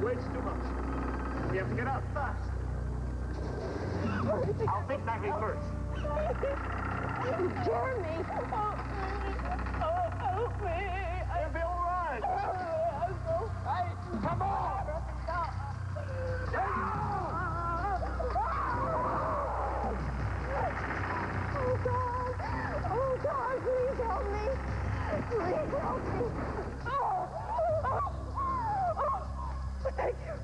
weight's too much. We have to get out fast. I'll take Natalie first. Jeremy, help me. It'll be all right. I'm so frightened. Come on. Oh, God, please help me. Please help me. Thank you.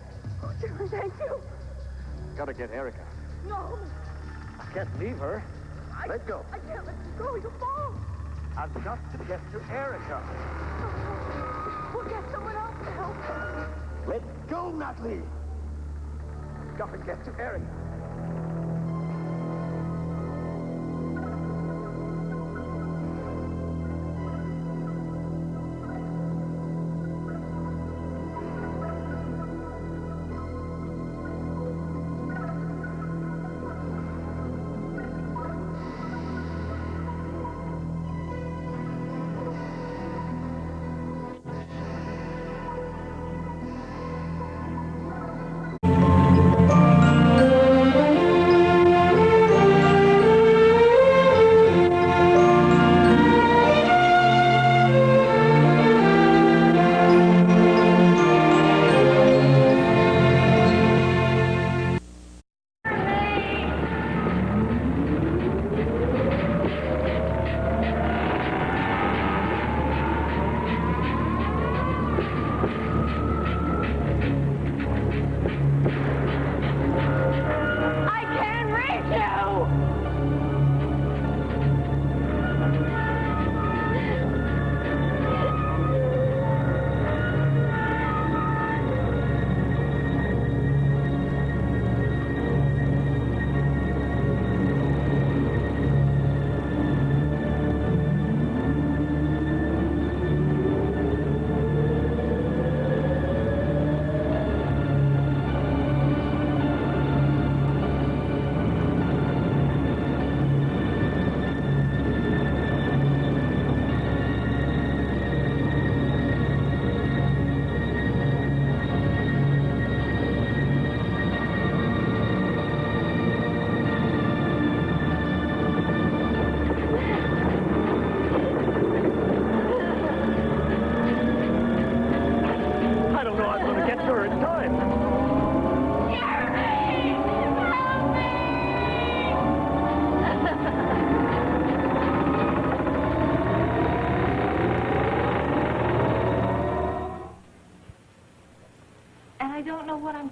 Oh, Jeremy, thank you. Gotta get Erica. No. I can't leave her. Let go. I can't let you go. You'll fall. I've got to get to Erica. We'll get someone else to help us. Let go, Natalie. Gotta get to Erica.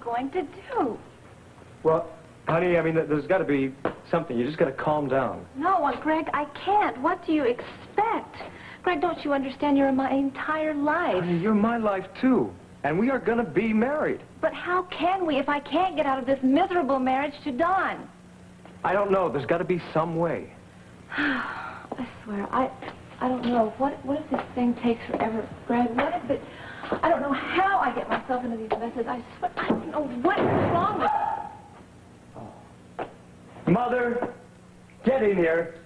Going to do? Well, honey, I mean, there's got to be something. You just got to calm down. No, Greg, I can't. What do you expect? Greg, don't you understand? You're in my entire life. Honey, you're my life, too. And we are going to be married. But how can we if I can't get out of this miserable marriage to Don? I don't know. There's got to be some way. I swear, I don't know. What if this thing takes forever, Greg? What if it... I don't know how I get myself into these messes. I swear, I don't know what is wrong with... Oh. Mother, get in here.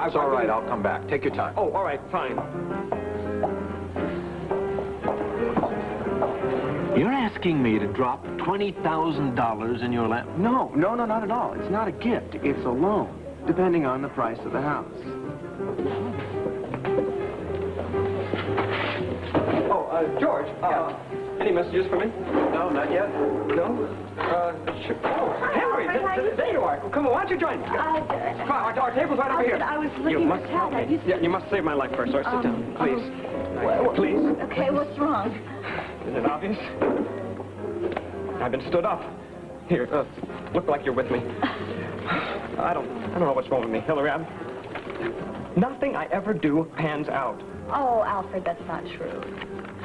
It's all right. I'll come back. Take your time. Oh, all right, fine. You're asking me to drop $20,000 in your lap? No, not at all. It's not a gift. It's a loan, depending on the price of the house. Oh, George, any messages for me? No, not yet. No? Sure. Oh, Henry, there you are. Come on, why don't you join me? Come on, our table's right over here. I was looking for help me. Yeah, you must save my life first. All right, sit down, please. Please. Okay, what's wrong? Is it obvious? I've been stood up. Here, look like you're with me. I don't know what's wrong with me, Hillary. Nothing I ever do pans out. Oh, Alfred, that's not true.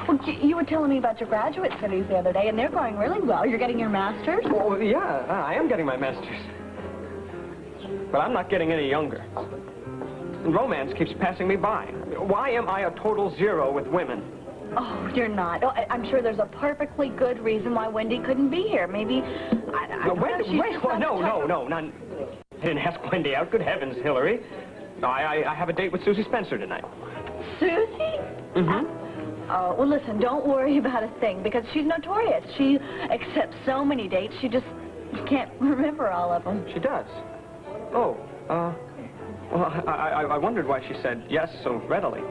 Well, you were telling me about your graduate studies the other day, and they're going really well. You're getting your master's? Oh, yeah, I am getting my master's. But I'm not getting any younger. And romance keeps passing me by. Why am I a total zero with women? Oh, you're not. Oh, I'm sure there's a perfectly good reason why Wendy couldn't be here. Maybe... No, Wendy, no. I didn't ask Wendy out. Good heavens, Hillary. No, I have a date with Susie Spencer tonight. Susie? Mm-hmm. Oh, well, listen, don't worry about a thing, because she's notorious. She accepts so many dates, she just can't remember all of them. She does? Oh, well, I wondered why she said yes so readily.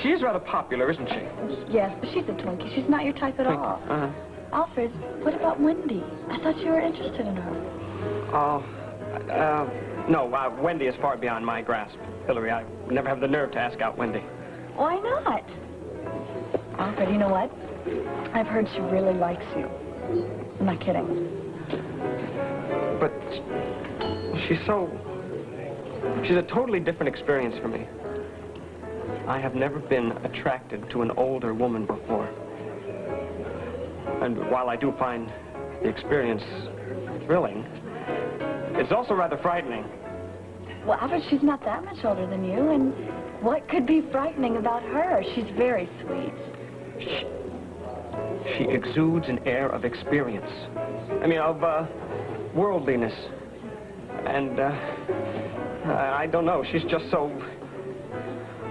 She is rather popular, isn't she? Yes, but she's a Twinkie. She's not your type at all. Uh-huh. Alfred, what about Wendy? I thought you were interested in her. No, Wendy is far beyond my grasp, Hillary. I would never have the nerve to ask out Wendy. Why not? Alfred, you know what? I've heard she really likes you. I'm not kidding. But she's a totally different experience for me. I have never been attracted to an older woman before. And while I do find the experience thrilling, it's also rather frightening. Well, Alfred, she's not that much older than you, and what could be frightening about her? She's very sweet. She exudes an air of experience. I mean, of worldliness. And I don't know, she's just so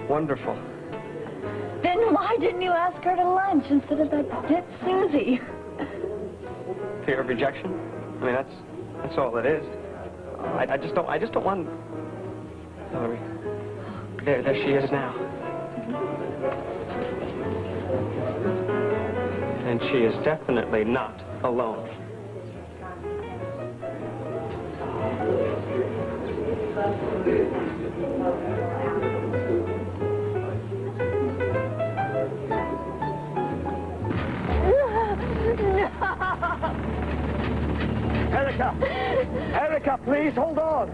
wonderful. Then why didn't you ask her to lunch instead of that ditz Susie? Fear of rejection? I mean, that's all it is. I just don't want... Hillary. There she is now. And she is definitely not alone. Erica, please, hold on.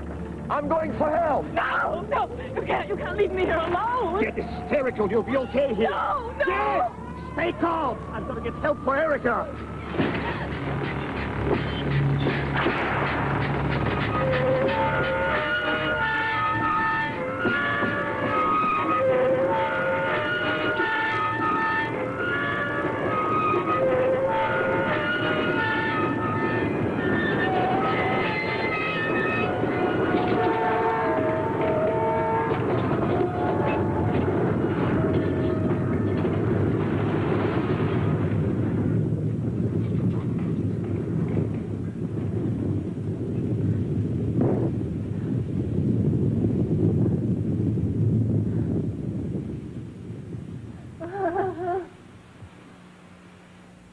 I'm going for help. No, you can't leave me here alone. Get hysterical. You'll be okay here. No. Get! Stay calm. I'm going to get help for Erica.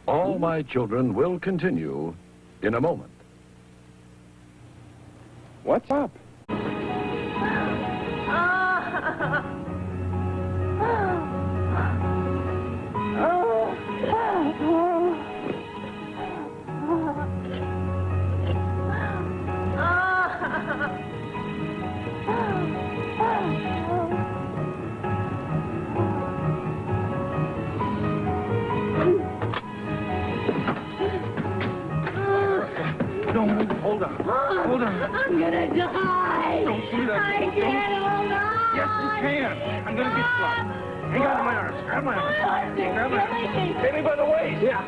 All My Children will continue in a moment. What's up? Hold on. I'm gonna die. Don't do that. I can't hold on. Yes, you can. I'm gonna get you up. Hang on to my arms. Grab my arms. Grab my arms. Take me by the waist. Yeah.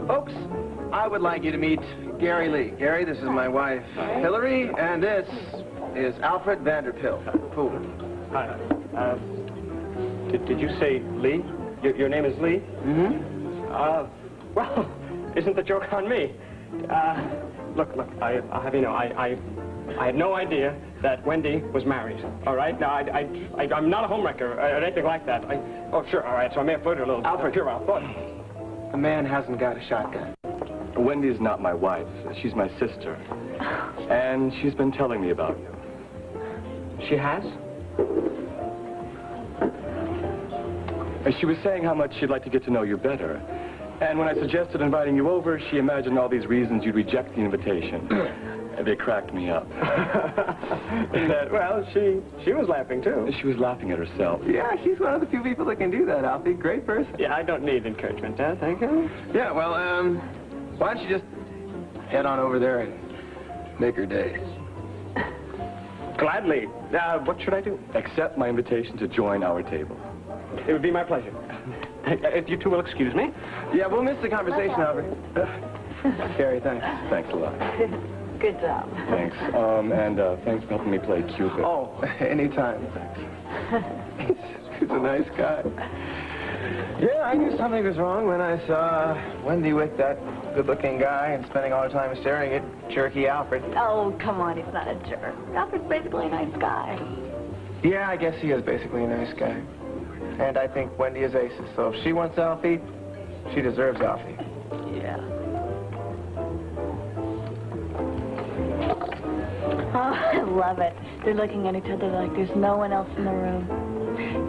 Folks, I would like you to meet Gary Lee. Gary, this is my wife, Hillary, and this is Alfred Vanderpilt. Poole. Hi. Did you say Lee? Your name is Lee? Mm-hmm. Well, isn't the joke on me? Look, I'll have you know, I had no idea that Wendy was married, all right? Now, I'm not a homewrecker or anything like that. Oh, sure, all right, so I may have flirted a little. Alfred. Pure out, but... A man hasn't got a shotgun. Wendy's not my wife. She's my sister. And she's been telling me about you. She has? And she was saying how much she'd like to get to know you better. And when I suggested inviting you over, she imagined all these reasons you'd reject the invitation. They cracked me up. Well, she was laughing, too. She was laughing at herself. Yeah, she's one of the few people that can do that, Alfie. Great person. Yeah, I don't need encouragement, Dad. Thank you. Yeah, well, why don't you just head on over there and make her day? Gladly. What should I do? Accept my invitation to join our table. It would be my pleasure. If you two will excuse me. Yeah, we'll miss the conversation, Alfie. Gary, thanks. Thanks a lot. Good job. Thanks. And thanks for helping me play Cupid. Oh, anytime. Thanks. He's a nice guy. Yeah, I knew something was wrong when I saw Wendy with that good-looking guy and spending all her time staring at jerky Alfred. Oh, come on, he's not a jerk. Alfred's basically a nice guy. Yeah, I guess he is basically a nice guy. And I think Wendy is aces, so if she wants Alfie, she deserves Alfie. Yeah. Oh, I love it. They're looking at each other like there's no one else in the room.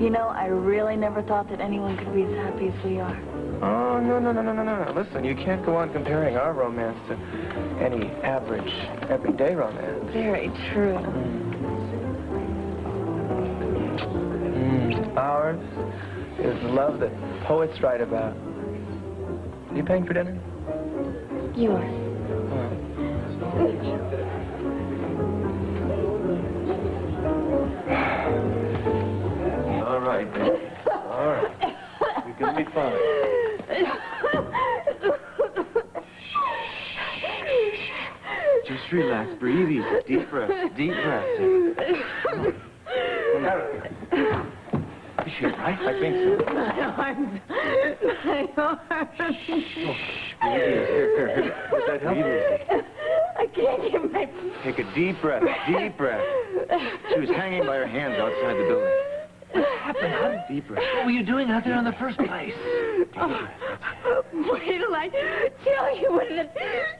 You know, I really never thought that anyone could be as happy as we are. Oh, no. Listen, you can't go on comparing our romance to any average, everyday romance. Very true. Ours is the love that poets write about. Are you paying for dinner? You are. All right, baby. All right. You're going to be fine. Just relax. Breathe easy. Deep breath. Deep breath. Is she all right? I think so. My arms. Here. Does that help? I can't get my... Take a deep breath. Deep breath. She was hanging by her hands outside the building. What happened? How did deep breath? What were you doing out there in the first place? Wait till I tell you what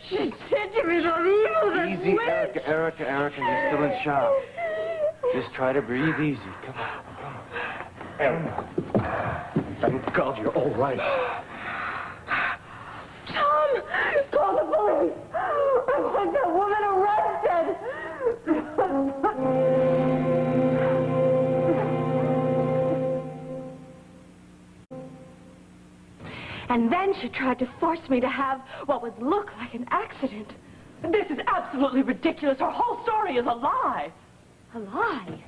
she said to me so evil. Easy, Erica, you're still in shock. Just try to breathe easy. Come on. Erica. Thank God you're all right. Tom! Call the police! I want that woman arrested! And then she tried to force me to have what would look like an accident. This is absolutely ridiculous. Her whole story is a lie. A lie?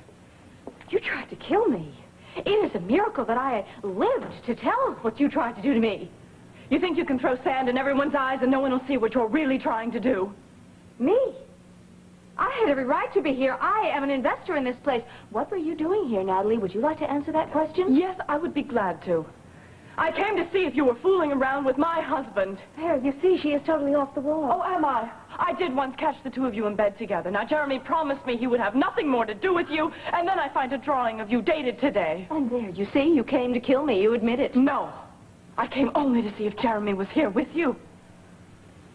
You tried to kill me. It is a miracle that I lived to tell what you tried to do to me. You think you can throw sand in everyone's eyes and no one will see what you're really trying to do? Me? I had every right to be here. I am an investor in this place. What were you doing here, Natalie? Would you like to answer that question? Yes, I would be glad to. I came to see if you were fooling around with my husband. There, you see, she is totally off the wall. Oh, am I? I did once catch the two of you in bed together. Now, Jeremy promised me he would have nothing more to do with you, and then I find a drawing of you dated today. And there, you see, you came to kill me. You admit it. No. I came only to see if Jeremy was here with you.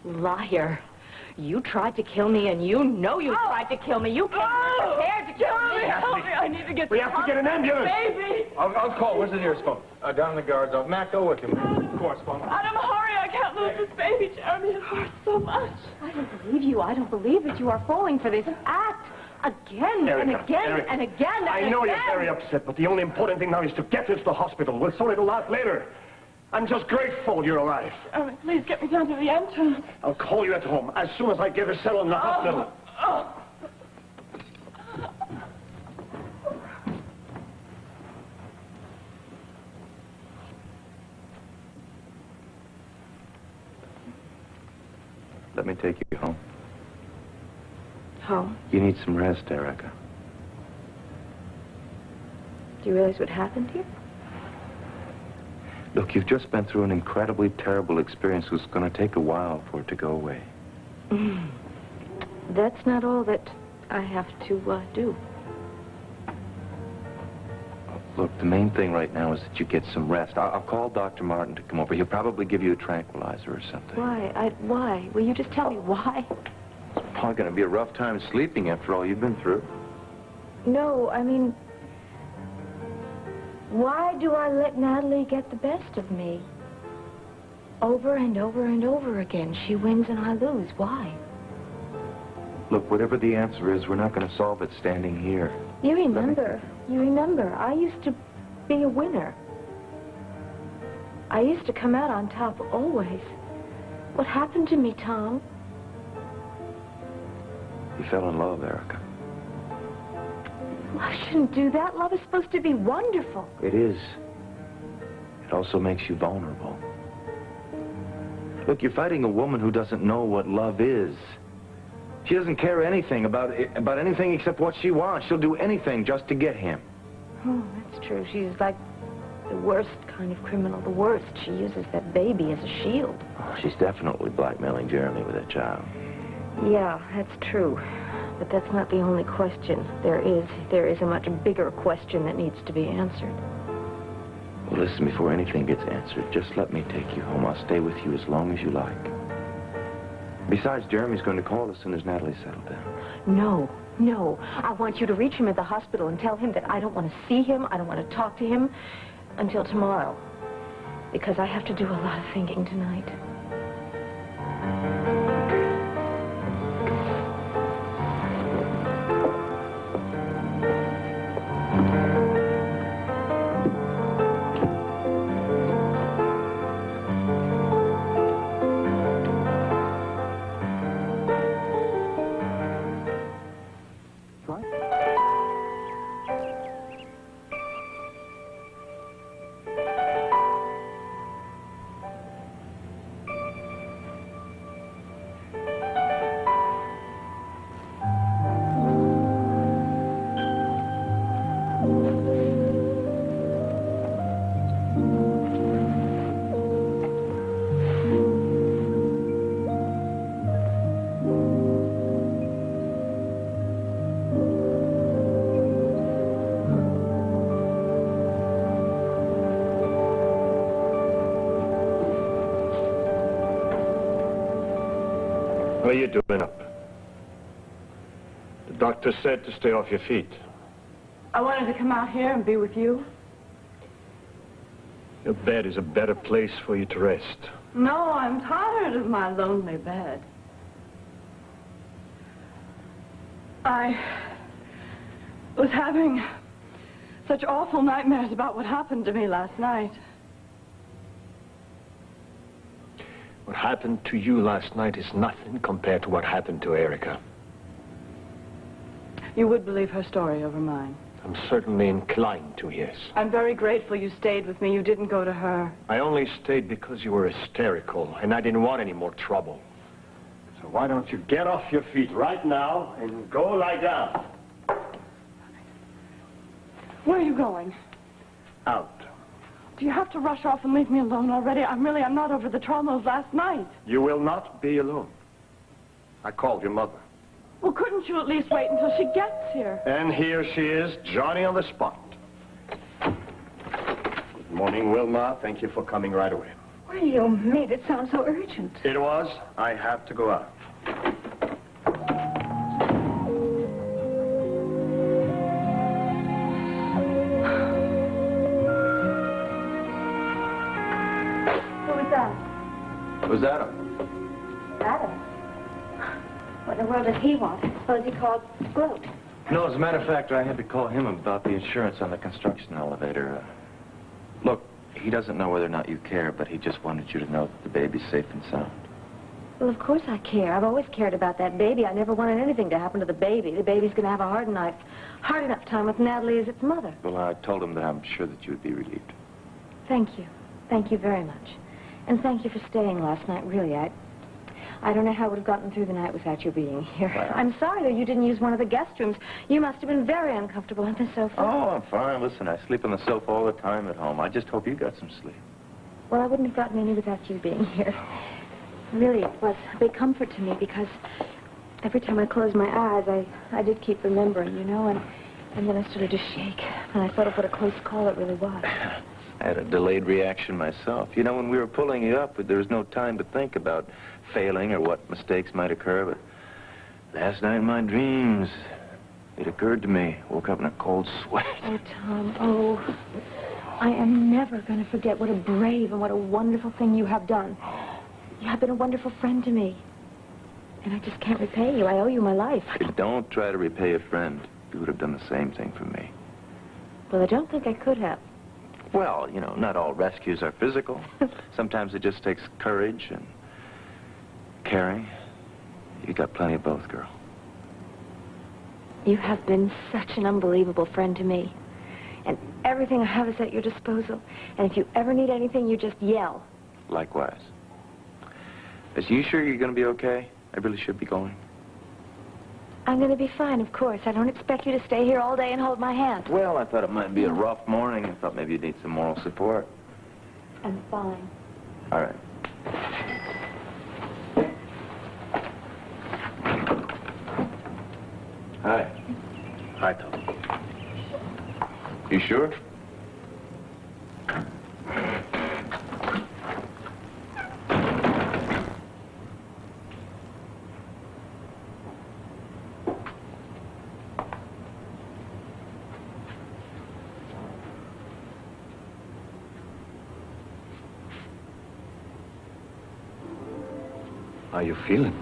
Liar. You tried to kill me, and you know you tried to kill me. You came prepared to kill me. Help me. I need to get We have to get an ambulance. Baby! I'll call. Where's the nearest phone? Down in the guard's office. Matt, go with him. Correspondent. Adam, hurry. I can't lose this baby. Jeremy, it hurts so much. I don't believe you. I don't believe that you are falling for this act. Again and again and again and I know again. you're very upset, but the only important thing now is to get her to the hospital. We'll sort it all out later. I'm just grateful you're alive. Jeremy, please get me down to the entrance. I'll call you at home as soon as I get her settled in the hospital. Let me take you home. Home? You need some rest, Erica. Do you realize what happened here? Look, you've just been through an incredibly terrible experience. It's going to take a while for it to go away. That's not all that I have to do. Look, the main thing right now is that you get some rest. I'll call Dr. Martin to come over. He'll probably give you a tranquilizer or something. Why? Why? Will you just tell me why? It's probably going to be a rough time sleeping after all you've been through. No, I mean, why do I let Natalie get the best of me? Over and over and over again. She wins and I lose. Why? Look, whatever the answer is, we're not going to solve it standing here. You remember, I used to be a winner. I used to come out on top always. What happened to me, Tom? You fell in love, Erica. Well, I shouldn't do that. Love is supposed to be wonderful. It is. It also makes you vulnerable. Look, you're fighting a woman who doesn't know what love is. She doesn't care anything about anything except what she wants. She'll do anything just to get him. Oh, that's true. She's like the worst kind of criminal, the worst. She uses that baby as a shield. Oh, she's definitely blackmailing Jeremy with that child. Yeah, that's true. But that's not the only question. There is a much bigger question that needs to be answered. Well, listen, before anything gets answered, just let me take you home. I'll stay with you as long as you like. Besides, Jeremy's going to call as soon as Natalie's settled down. No. I want you to reach him at the hospital and tell him that I don't want to see him, I don't want to talk to him until tomorrow. Because I have to do a lot of thinking tonight. What are you doing up? The doctor said to stay off your feet. I wanted to come out here and be with you. Your bed is a better place for you to rest. No, I'm tired of my lonely bed. I was having such awful nightmares about what happened to me last night. What happened to you last night is nothing compared to what happened to Erica. You would believe her story over mine. I'm certainly inclined to, yes. I'm very grateful you stayed with me. You didn't go to her. I only stayed because you were hysterical, and I didn't want any more trouble. So why don't you get off your feet right now and go lie down? Where are you going? Out. Do you have to rush off and leave me alone already? I'm not over the trauma of last night. You will not be alone. I called your mother. Well, couldn't you at least wait until she gets here? And here she is, Johnny on the spot. Good morning, Wilma. Thank you for coming right away. Well, you made it sound so urgent. It was. I have to go out. Was Adam? Adam? What in the world does he want? Suppose he called Gloat. No, as a matter of fact, I had to call him about the insurance on the construction elevator. Look, he doesn't know whether or not you care, but he just wanted you to know that the baby's safe and sound. Well, of course I care. I've always cared about that baby. I never wanted anything to happen to the baby. The baby's going to have a hard enough time with Natalie as its mother. Well, I told him that I'm sure that you would be relieved. Thank you. Thank you very much. And thank you for staying last night, really. I don't know how I would have gotten through the night without you being here. Well, I'm sorry that you didn't use one of the guest rooms. You must have been very uncomfortable on the sofa. Oh, I'm fine. Listen, I sleep on the sofa all the time at home. I just hope you got some sleep. Well, I wouldn't have gotten any without you being here. Really, it was a big comfort to me because every time I closed my eyes, I did keep remembering, you know, and then I started to shake, and I thought of what a close call it really was. I had a delayed reaction myself. You know, when we were pulling you up, there was no time to think about failing or what mistakes might occur, but last night in my dreams, it occurred to me. Woke up in a cold sweat. Oh, Tom, oh, I am never going to forget what a brave and what a wonderful thing you have done. You have been a wonderful friend to me. And I just can't repay you. I owe you my life. Don't try to repay a friend. You would have done the same thing for me. Well, I don't think I could have. Well, you know, not all rescues are physical. Sometimes it just takes courage and caring. You got plenty of both, girl. You have been such an unbelievable friend to me. And everything I have is at your disposal. And if you ever need anything, you just yell. Likewise. Is you sure you're going to be okay? I really should be going. I'm going to be fine, of course. I don't expect you to stay here all day and hold my hand. Well, I thought it might be a rough morning. I thought maybe you'd need some moral support. I'm fine. All right. Hi. Hi, Tom. You sure? How you feeling?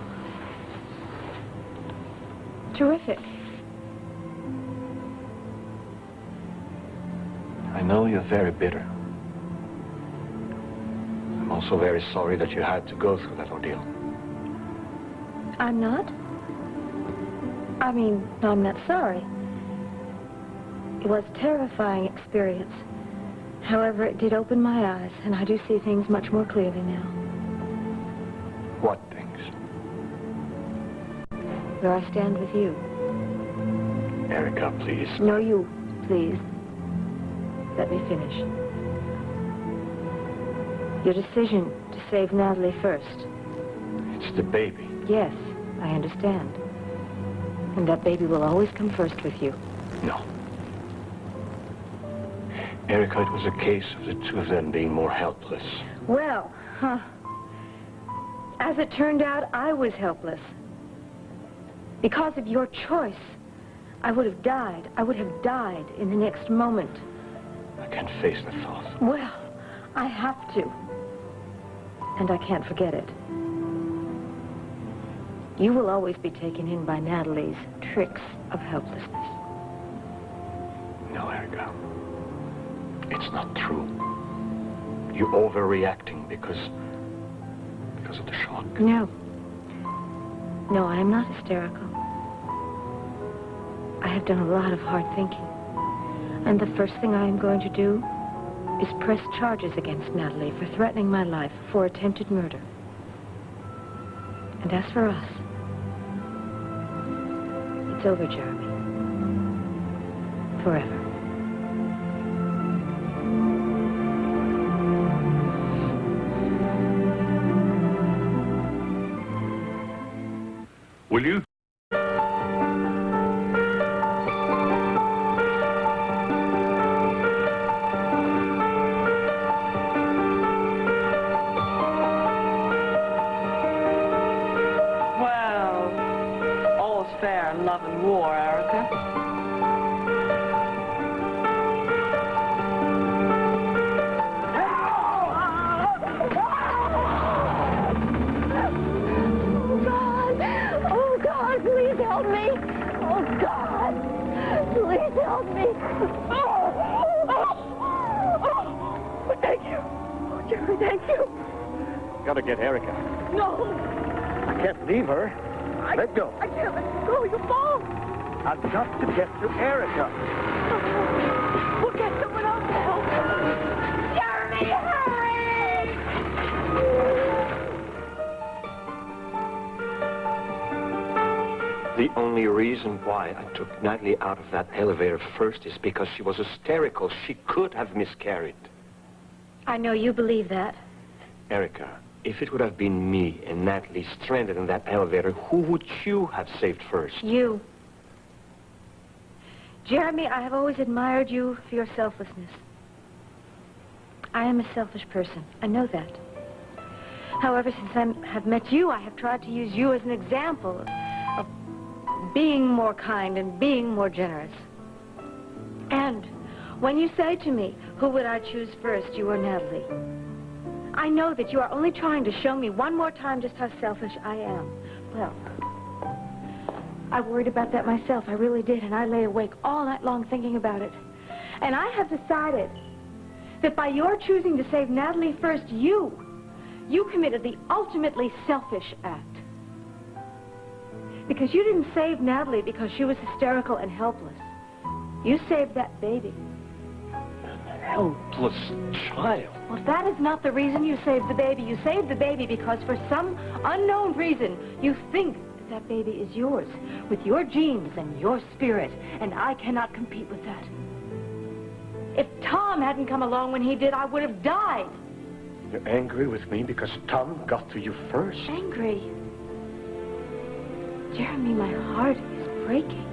Terrific. I know you're very bitter. I'm also very sorry that you had to go through that ordeal. I'm not? I mean, I'm not sorry. It was a terrifying experience. However, it did open my eyes, and I do see things much more clearly now. What things? Where I stand with you. Erica, please. No, you, please. Let me finish. Your decision to save Natalie first. It's the baby. Yes, I understand. And that baby will always come first with you. No. Erica, it was a case of the two of them being more helpless. Well, as it turned out, I was helpless. Because of your choice, I would have died. I would have died in the next moment. I can't face the thought. Well, I have to. And I can't forget it. You will always be taken in by Natalie's tricks of helplessness. No, Erica. It's not true. You're overreacting because of the shock. No. No, I am not hysterical. I have done a lot of hard thinking. And the first thing I am going to do is press charges against Natalie for threatening my life for attempted murder. And as for us, it's over, Jeremy. Forever. Will you? Well, all's fair in love and war, Erica. Oh, God, please help me. Oh, God, please help me. Oh, thank you. Oh, Jerry, thank you. Gotta get Erica. No, I can't leave her. Let go. I can't let you go. You'll fall. I've got to get to Erica. We'll get someone else to help. Jeremy, hurry! The only reason why I took Natalie out of that elevator first is because she was hysterical. She could have miscarried. I know you believe that. Erica, if it would have been me and Natalie stranded in that elevator, who would you have saved first? You. Jeremy, I have always admired you for your selflessness. I am a selfish person. I know that. However, since I have met you, I have tried to use you as an example of being more kind and being more generous. And when you say to me, who would I choose first, you or Natalie? I know that you are only trying to show me one more time just how selfish I am. Well, I worried about that myself. I really did, and I lay awake all night long thinking about it. And I have decided that by your choosing to save Natalie first, you committed the ultimately selfish act. Because you didn't save Natalie because she was hysterical and helpless. You saved that baby. Helpless child. Well, that is not the reason you saved the baby. You saved the baby because for some unknown reason, you think that that baby is yours, with your genes and your spirit, and I cannot compete with that. If Tom hadn't come along when he did, I would have died. You're angry with me because Tom got to you first? Angry? Jeremy, my heart is breaking.